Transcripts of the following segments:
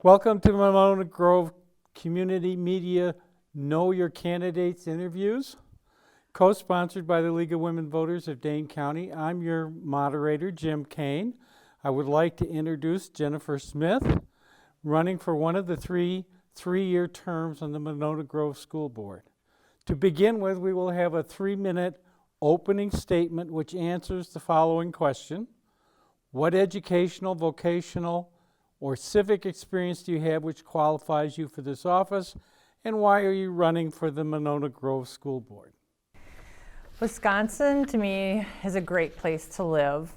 Welcome to Monona Grove Community Media Know Your Candidates interviews, co-sponsored by the League of Women Voters of Dane County. I'm your moderator, Jim Kane. I would like to introduce Jenifer Smith, running for one of the three-year terms on the Monona Grove School Board. To begin with, we will have a 3-minute opening statement which answers the following question. What educational, vocational, or civic experience do you have which qualifies you for this office, and why are you running for the Monona Grove School Board? Wisconsin, to me, is a great place to live.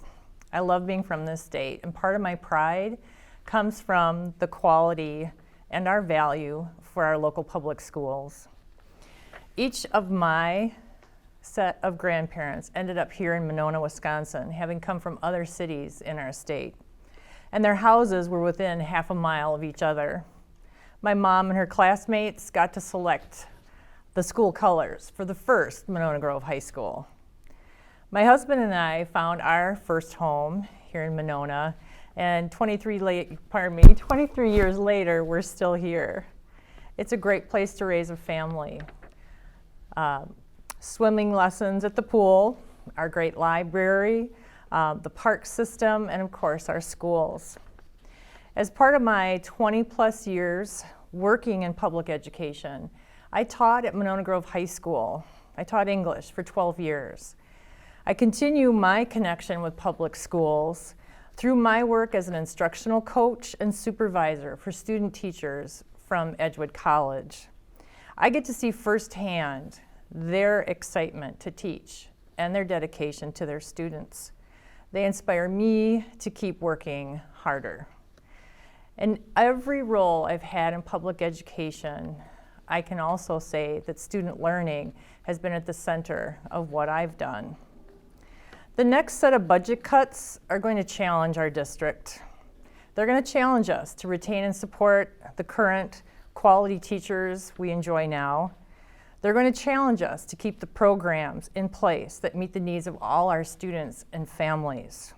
I love being from this state, and part of my pride comes from the quality and our value for our local public schools. Each of my set of grandparents ended up here in Monona, Wisconsin, having come from other cities in our state. And their houses were within half a mile of each other. My mom and her classmates got to select the school colors for the first Monona Grove High School. My husband and I found our first home here in Monona, and 23 years later, we're still here. It's a great place to raise a family. Swimming lessons at the pool, our great library, the park system, and of course our schools. As part of my 20+ years working in public education, I taught at Monona Grove High School. I taught English for 12 years. I continue my connection with public schools through my work as an instructional coach and supervisor for student teachers from Edgewood College. I get to see firsthand their excitement to teach and their dedication to their students. They inspire me to keep working harder. In every role I've had in public education, I can also say that student learning has been at the center of what I've done. The next set of budget cuts are going to challenge our district. They're going to challenge us to retain and support the current quality teachers we enjoy now. They're going to challenge us to keep the programs in place that meet the needs of all our students and families.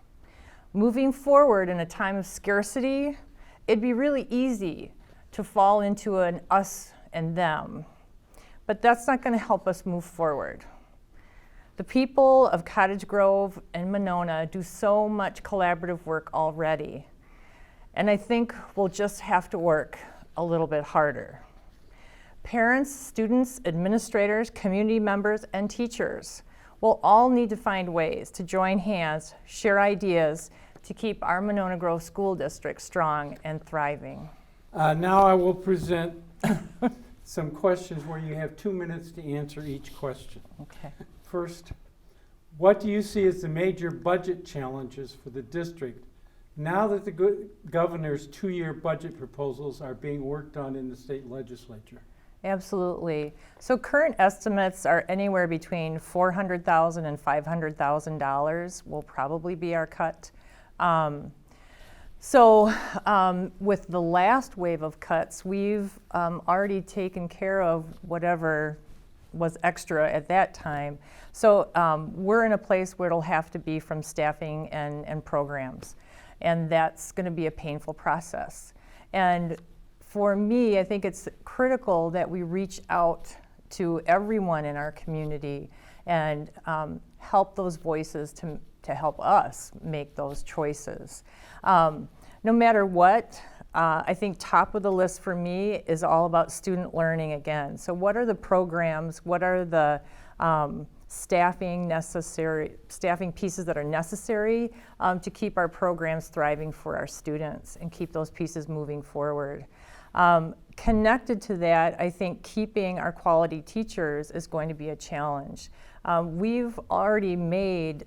Moving forward in a time of scarcity, it'd be really easy to fall into an us and them, but that's not going to help us move forward. The people of Cottage Grove and Monona do so much collaborative work already, and I think we'll just have to work a little bit harder. Parents, students, administrators, community members, and teachers will all need to find ways to join hands, share ideas to keep our Monona Grove School District strong and thriving. Now I will present some questions where you have 2 minutes to answer each question. Okay. First, what do you see as the major budget challenges for the district now that the governor's 2-year budget proposals are being worked on in the state legislature? Absolutely. So current estimates are anywhere between $400,000 and $500,000 will probably be our cut. With the last wave of cuts, we've already taken care of whatever was extra at that time. So we're in a place where it'll have to be from staffing and programs. And that's going to be a painful process. And for me, I think it's critical that we reach out to everyone in our community and help those voices to help us make those choices. No matter what, I think top of the list for me is all about student learning again. So what are the programs, what are the staffing pieces that are necessary to keep our programs thriving for our students and keep those pieces moving forward. Connected to that, I think keeping our quality teachers is going to be a challenge. We've already made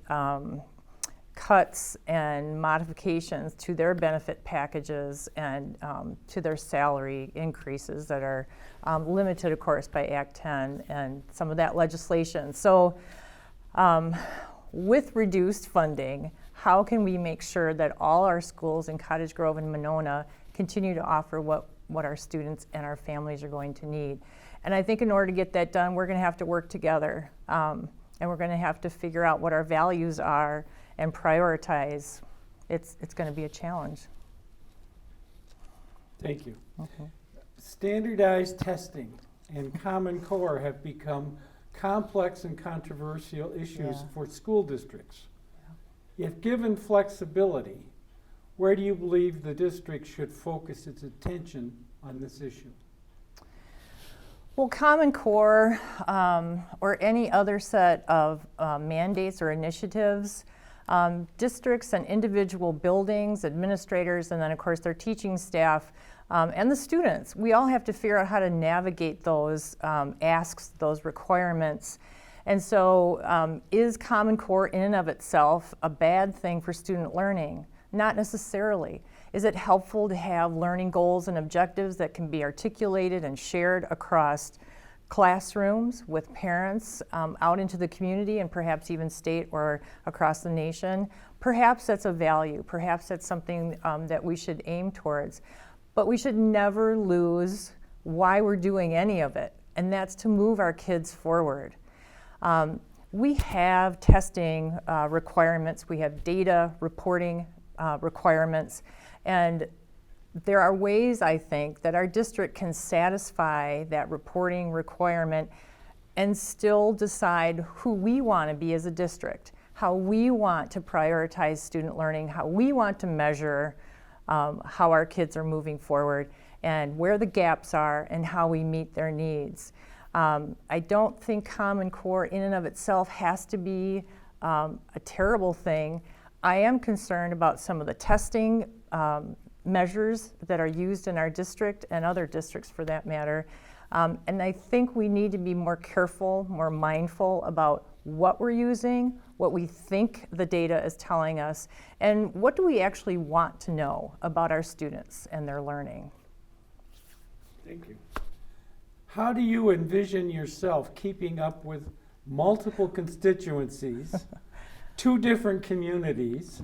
cuts and modifications to their benefit packages and to their salary increases that are limited, of course, by Act 10 and some of that legislation. So with reduced funding, how can we make sure that all our schools in Cottage Grove and Monona continue to offer what our students and our families are going to need? And I think in order to get that done, we're going to have to work together, and we're going to have to figure out what our values are and prioritize. It's going to be a challenge. Thank you. Standardized testing and Common Core have become complex and controversial issues for school districts. If given flexibility, where do you believe the district should focus its attention on this issue? Well, Common Core or any other set of mandates or initiatives, districts and individual buildings, administrators, and then of course their teaching staff and the students, we all have to figure out how to navigate those asks, those requirements. And so is Common Core in and of itself a bad thing for student learning? Not necessarily. Is it helpful to have learning goals and objectives that can be articulated and shared across classrooms with parents out into the community and perhaps even state or across the nation? Perhaps that's a value. Perhaps that's something that we should aim towards. But we should never lose why we're doing any of it, and that's to move our kids forward. We have testing requirements, we have data reporting requirements, and there are ways, I think, that our district can satisfy that reporting requirement and still decide who we want to be as a district, how we want to prioritize student learning, how we want to measure how our kids are moving forward, and where the gaps are and how we meet their needs. I don't think Common Core in and of itself has to be a terrible thing. I am concerned about some of the testing measures that are used in our district and other districts for that matter. And I think we need to be more careful, more mindful about what we're using, what we think the data is telling us, and what do we actually want to know about our students and their learning. Thank you. How do you envision yourself keeping up with multiple constituencies, two different communities,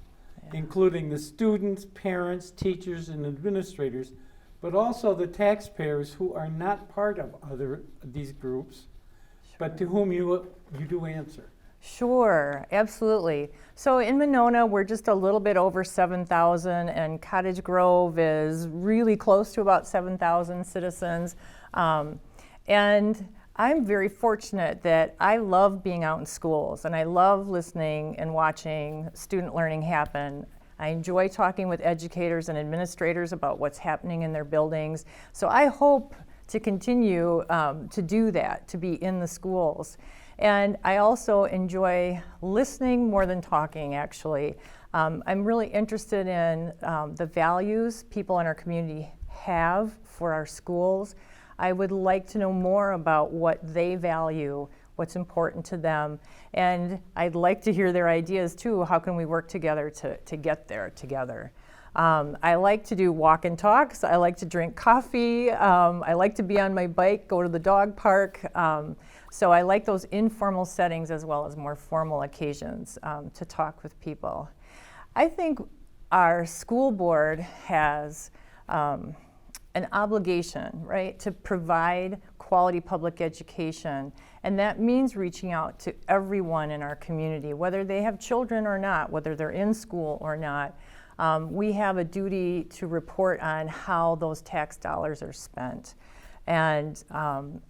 including the students, parents, teachers, and administrators, but also the taxpayers who are not part of these groups, but to whom you do answer? Sure, absolutely. So in Monona, we're just a little bit over 7,000, and Cottage Grove is really close to about 7,000 citizens. And I'm very fortunate that I love being out in schools, and I love listening and watching student learning happen. I enjoy talking with educators and administrators about what's happening in their buildings. So I hope to continue to do that, to be in the schools. And I also enjoy listening more than talking, actually. I'm really interested in the values people in our community have for our schools. I would like to know more about what they value, what's important to them, and I'd like to hear their ideas too. How can we work together to get there together? I like to do walk and talks. I like to drink coffee. I like to be on my bike, go to the dog park. So I like those informal settings as well as more formal occasions to talk with people. I think our school board has an obligation, right, to provide quality public education. And that means reaching out to everyone in our community, whether they have children or not, whether they're in school or not. We have a duty to report on how those tax dollars are spent. And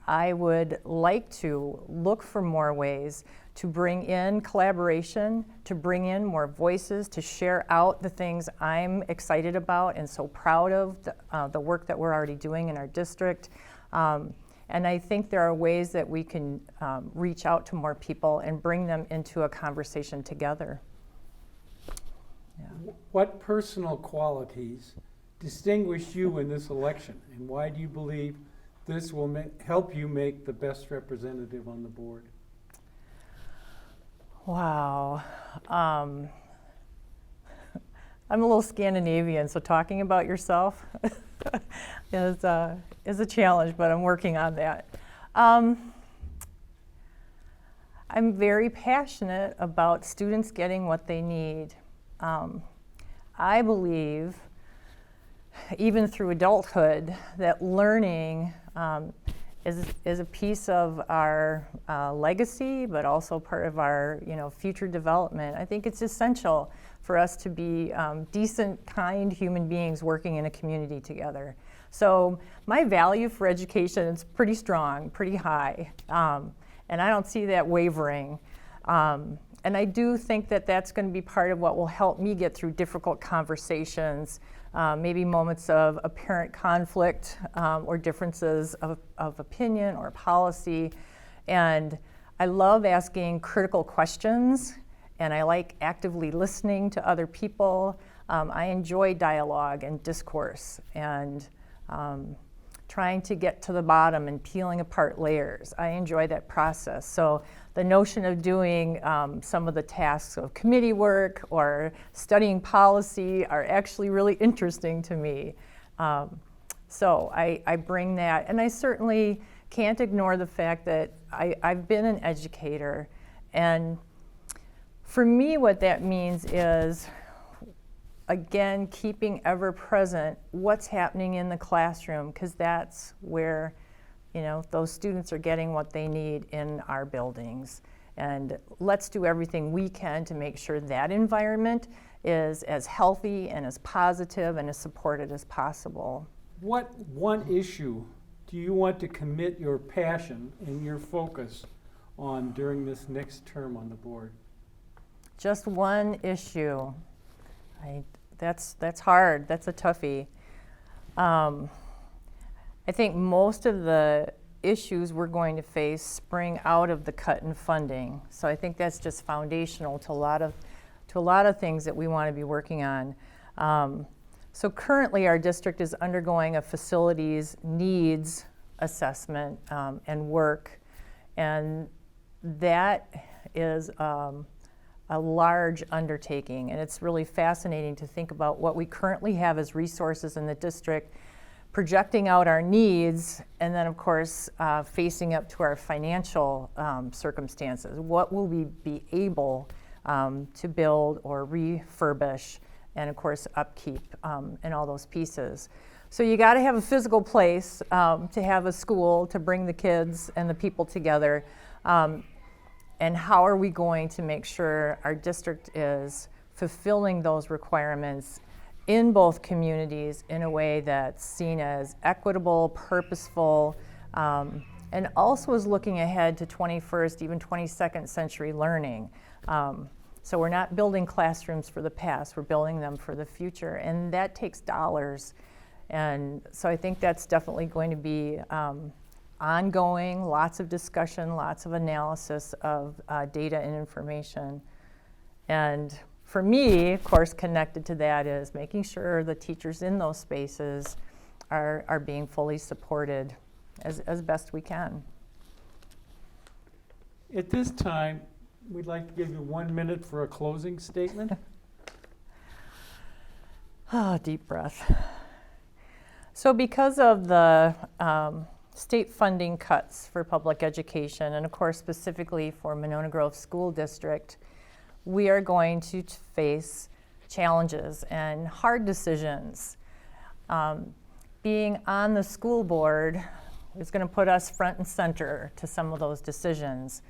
I would like to look for more ways to bring in collaboration, to bring in more voices, to share out the things I'm excited about and so proud of, the work that we're already doing in our district. And I think there are ways that we can reach out to more people and bring them into a conversation together. Yeah. What personal qualities distinguish you in this election, and why do you believe this will help you make the best representative on the board? Wow. I'm a little Scandinavian, so talking about yourself is a challenge, but I'm working on that. I'm very passionate about students getting what they need. I believe, even through adulthood, that learning is a piece of our legacy, but also part of our future development. I think it's essential for us to be decent, kind human beings working in a community together. So my value for education is pretty strong, pretty high, and I don't see that wavering. And I do think that that's going to be part of what will help me get through difficult conversations, maybe moments of apparent conflict or differences of opinion or policy. And I love asking critical questions, and I like actively listening to other people. I enjoy dialogue and discourse and trying to get to the bottom and peeling apart layers. I enjoy that process. So the notion of doing some of the tasks of committee work or studying policy are actually really interesting to me. So I bring that, and I certainly can't ignore the fact that I've been an educator. And for me, what that means is, again, keeping ever present what's happening in the classroom, because that's where, those students are getting what they need in our buildings. And let's do everything we can to make sure that environment is as healthy and as positive and as supported as possible. What one issue do you want to commit your passion and your focus on during this next term on the board? Just one issue. That's hard. That's a toughie. I think most of the issues we're going to face spring out of the cut in funding. So I think that's just foundational to a lot of things that we want to be working on. So currently our district is undergoing a facilities needs assessment and work, and that is a large undertaking, and it's really fascinating to think about what we currently have as resources in the district, projecting out our needs, and then of course facing up to our financial circumstances. What will we be able to build or refurbish, and of course upkeep and all those pieces. So you got to have a physical place to have a school to bring the kids and the people together. And how are we going to make sure our district is fulfilling those requirements in both communities in a way that's seen as equitable, purposeful, and also is looking ahead to 21st, even 22nd century learning. So we're not building classrooms for the past, we're building them for the future, and that takes dollars. And so I think that's definitely going to be ongoing, lots of discussion, lots of analysis of data and information. And for me, of course, connected to that is making sure the teachers in those spaces are being fully supported as best we can. At this time, we'd like to give you 1 minute for a closing statement. Deep breath. So because of the state funding cuts for public education, and of course specifically for Monona Grove School District, we are going to face challenges and hard decisions. Being on the school board is going to put us front and center to some of those decisions,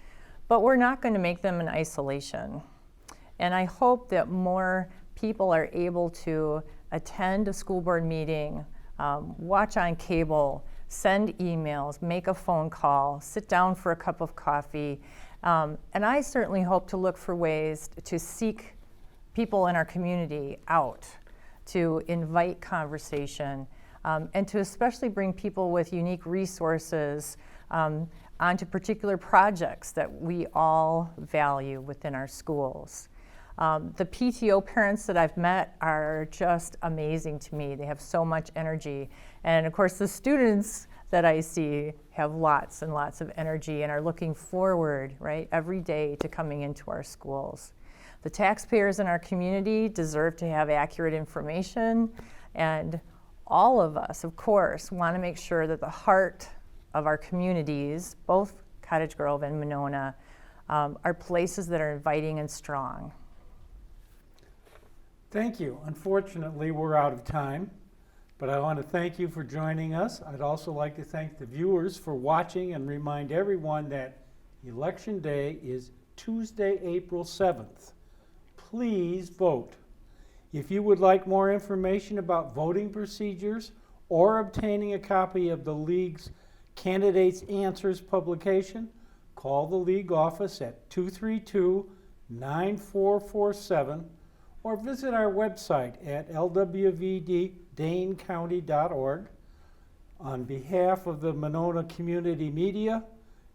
but we're not going to make them in isolation. And I hope that more people are able to attend a school board meeting, watch on cable, send emails, make a phone call, sit down for a cup of coffee. And I certainly hope to look for ways to seek people in our community out, to invite conversation, and to especially bring people with unique resources onto particular projects that we all value within our schools. The PTO parents that I've met are just amazing to me. They have so much energy. And of course, the students that I see have lots and lots of energy and are looking forward, right, every day to coming into our schools. The taxpayers in our community deserve to have accurate information, and all of us, of course, want to make sure that the heart of our communities, both Cottage Grove and Monona, are places that are inviting and strong. Thank you. Unfortunately, we're out of time, but I want to thank you for joining us. I'd also like to thank the viewers for watching and remind everyone that Election Day is Tuesday, April 7th. Please vote. If you would like more information about voting procedures or obtaining a copy of the League's Candidates Answers publication, call the League office at 232-9447 or visit our website at lwvdanecounty.org. On behalf of the Monona Community Media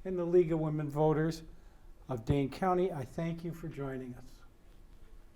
and the League of Women Voters of Dane County, I thank you for joining us.